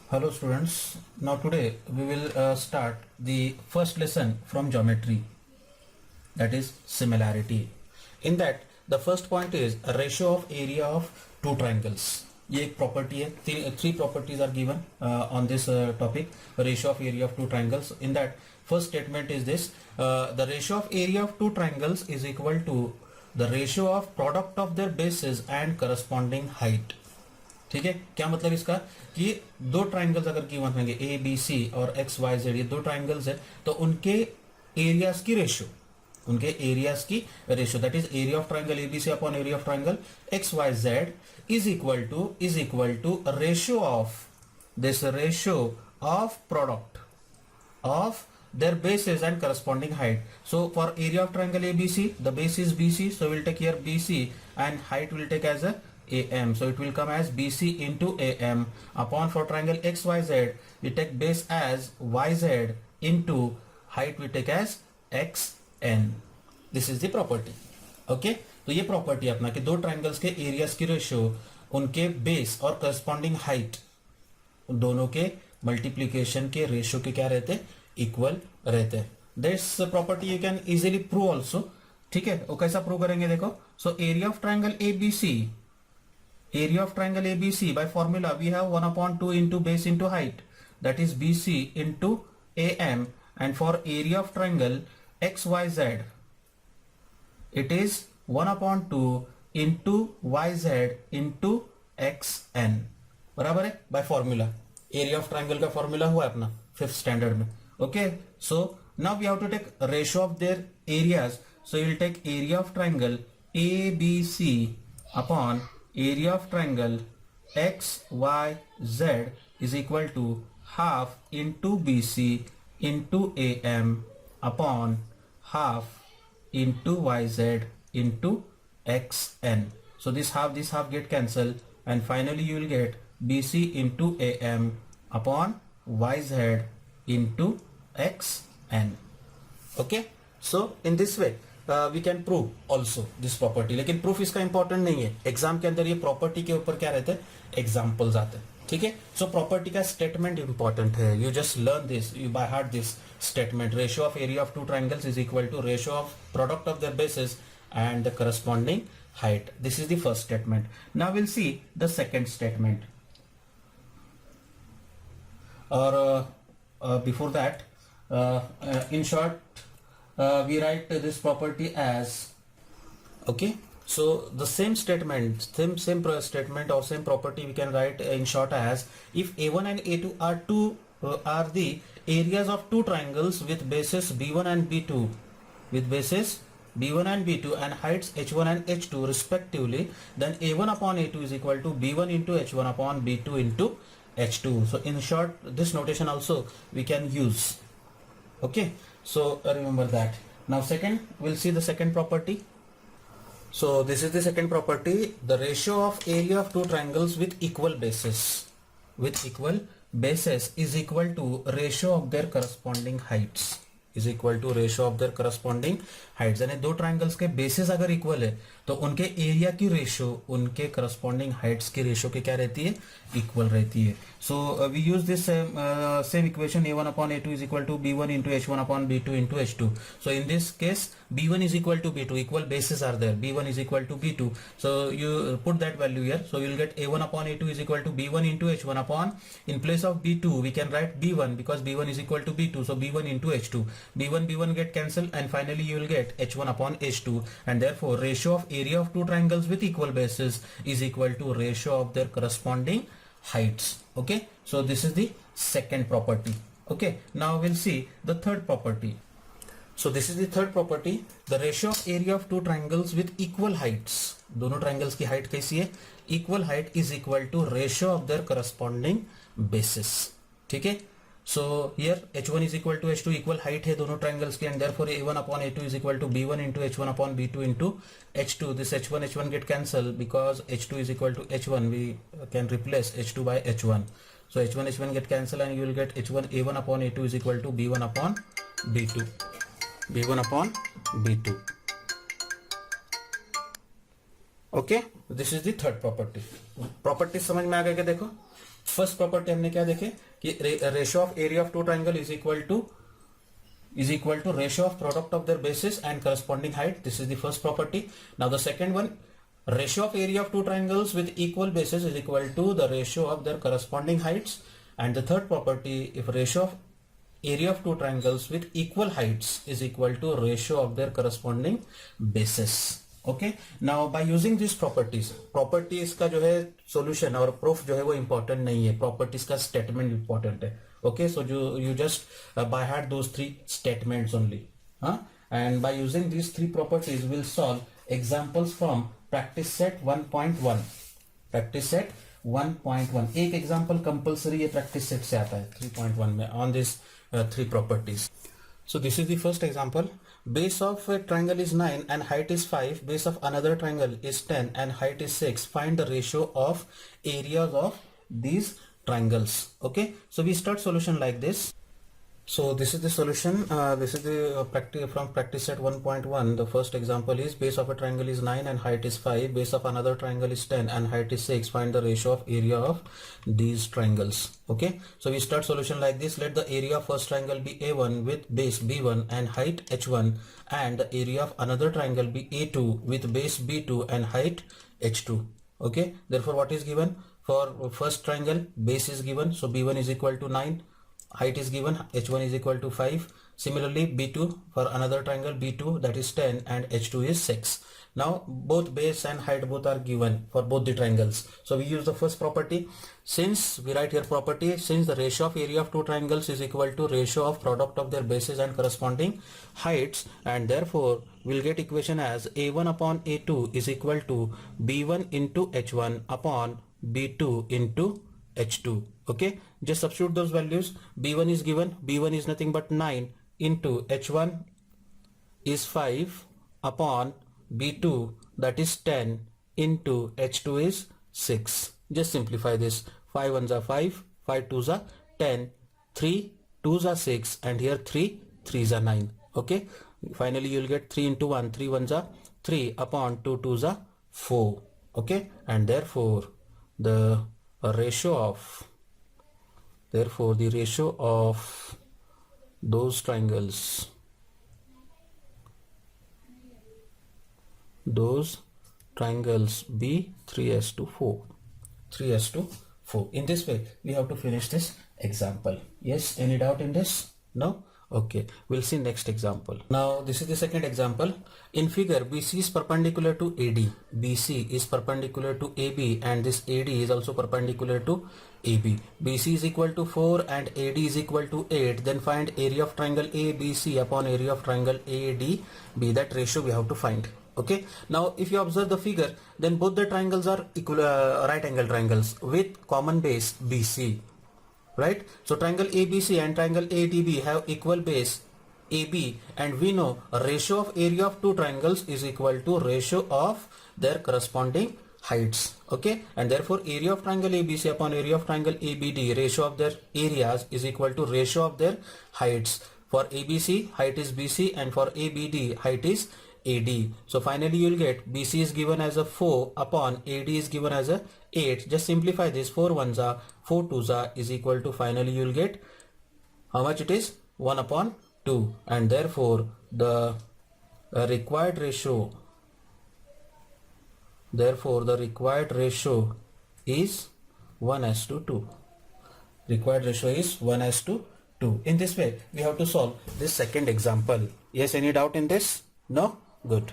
Hello students, now today we will start the first lesson from geometry, that is similarity. In that the first point is a ratio of area of two triangles. ये एक property है, three properties are given on this topic, ratio of area of two triangles. In that first statement is this, the ratio of area of two triangles is equal to the ratio of product of their bases and corresponding height. ठीक है, क्या मतलब इसका कि दो triangles अगर given होंगे ए B सी और एक्स वाई जेड, ये दो ट्राइंगल्स है तो उनके एरियाज की ratio that is area of triangle ABC upon area of triangle X Y Z is equal to ratio of product of their bases and corresponding height. So for area of triangle ABC, the base is BC, so we'll take here BC and height will take as a AM. So it will come as BC into AM upon for triangle XYZ, we take base as YZ into height we take as XN. This is the property. Okay, तो ये property अपना कि दो triangles के areas की ratio उनके base और corresponding height दोनों के मल्टीप्लीकेशन के रेशियो के क्या रहते, इक्वल रहते हैं. This property you can easily prove also. ठीक है, वो कैसा प्रूव करेंगे देखो. So area of triangle ABC by formula we have 1/2 into base into height, that is BC into AM, and for area of triangle XYZ it is 1/2 into YZ into XN. बराबर है, by formula. Area of triangle का formula हुआ अपना 5th standard में. Okay, so now we have to take ratio of their areas. So you will take area of triangle A B C upon area of triangle X Y Z is equal to half into B C into A M upon half into Y Z into X N. So this half get cancelled, and finally you will get BC into AM upon YZ into XN. Okay, so in this way we can prove also this property. लेकिन proof इसका important नहीं है. Exam के अंदर ये property के ऊपर क्या रहते हैं, एग्जाम्पल्स आते हैं. ठीक है, सो प्रॉपर्टी का स्टेटमेंट इंपॉर्टेंट है. You just learn this, you by heart this statement. Ratio of area of two triangles is equal to ratio of product of their bases and the corresponding height. This is the first statement. Now we'll see the second statement. Or before that, in short, we write this property as, okay, so the same statement, same statement or same property we can write in short as, if A1 and A2 are the areas of two triangles with bases B1 and B2, with bases B1 and B2 and heights H1 and H2 respectively, then A1 upon A2 is equal to B1 into H1 upon B2 into H2. So in short, this notation also we can use. Okay, so remember that. Now second, we'll see the second property. So this is the second property, the ratio of area of two triangles with equal bases is equal to ratio of their corresponding heights. Is equal to ratio of their corresponding heights. यानी दो triangles के basis अगर equal है तो उनके area की ratio उनके corresponding Heights की रेशियो की क्या रहती है, इक्वल रहती है. So we use this same equation A1 upon A2 is equal to B1 into H1 upon B2 into H2. So in this case B1 is equal to B2, equal bases are there, B1 is equal to B2, so you put that value here. So you will get A1 upon A2 is equal to B1 into H1 upon, in place of B2 we can write B1 because B1 is equal to B2, so B1 into H2, B1 get cancelled, and finally you will get H1 upon H2, and therefore ratio of area of two triangles with equal bases is equal to ratio of their corresponding heights. Okay, so this is the second property. Okay, now we'll see the third property. So this is the third property, the ratio of area of two triangles with equal heights. दोनों triangles की height कैसी है, equal height is equal to ratio of their corresponding bases. ठीक है, so here H1 is equal to H2, equal height है दोनों triangles की, and therefore A1 upon A2 is equal to B1 into H1 upon B2 into H2. This H1 get cancelled because H2 is equal to H1, we can replace H2 by H1. So H1 get cancelled, and you will get A1 upon A2 is equal to B1 upon B2. B1 upon B2. Okay, this is the third property. Property समझ में आ गया क्या? देखो, first property हमने क्या देखे कि ratio of area of two triangle is equal to ratio of product of their bases and corresponding height. This is the first property. Now the second one, ratio of area of two triangles with equal bases is equal to the ratio of their corresponding heights. And the third property, if ratio of area of two triangles with equal heights is equal to ratio of their corresponding bases. Okay, now by using these properties का जो है solution और proof जो है वो important नहीं है, properties का statement important है. Okay, so you just by heart those three statements only, and by using these three properties we'll solve examples from practice set 1.1. practice set 1.1 एक example compulsory ये practice set से आता है 3.1 में on this three properties. So this is the first example. Base of a triangle is 9 and height is 5. Base of another triangle is 10 and height is 6. Find the ratio of areas of these triangles. Okay, so we start solution like this. So this is the solution. This is the practice from practice set 1.1. The first example is base of a triangle is 9 and height is 5. Base of another triangle is 10 and height is 6. Find the ratio of area of these triangles. Okay, so we start solution like this. Let the area of first triangle be A1 with base B1 and height H1, and the area of another triangle be A2 with base B2 and height H2. Okay, therefore what is given for first triangle? Base is given, so B1 is equal to 9. Height is given, H1 is equal to 5. Similarly, B2 for another triangle B2, that is 10, and H2 is 6. Now both base and height both are given for both the triangles. So we use the first property. Since we write here property, since the ratio of area of two triangles is equal to ratio of product of their bases and corresponding heights, and therefore we'll get equation as A1 upon A2 is equal to B1 into H1 upon B2 into H2. Okay, just substitute those values. B1 is given, B1 is nothing but 9 into H1 is 5 upon B2, that is 10, into H2 is 6. Just simplify this. 5 ones are 5, 5 twos are 10, 3 twos are 6, and here 3 threes are 9. Okay, finally you will get 3 into 1, 3 ones are 3 upon 2 twos are 4. Okay, and therefore the ratio of those triangles be 3:4. In this way we have to finish this example. Yes, any doubt in this? No? Okay, we'll see next example. Now this is the second example. In figure, BC is perpendicular to AD. BC is perpendicular to AB, and this AD is also perpendicular to AB. BC is equal to 4 and AD is equal to 8. Then find area of triangle ABC upon area of triangle ADB. That ratio we have to find. Okay, now if you observe the figure, then both the triangles are equal, right angle triangles with common base BC. Right, so triangle ABC and triangle ADB have equal base AB, and we know a ratio of area of two triangles is equal to ratio of their corresponding heights. Okay, and therefore area of triangle ABC upon area of triangle ABD, ratio of their areas is equal to ratio of their heights. For ABC, height is BC, and for ABD, height is AD. So finally you will get BC is given as a 4 upon AD is given as a 8. Just simplify this. 4 ones are 4 twos are is equal to, finally you will get how much it is? 1 upon 2, and therefore the required ratio is 1:2. Required ratio is 1:2. In this way we have to solve this second example. Yes, any doubt in this? No? Good.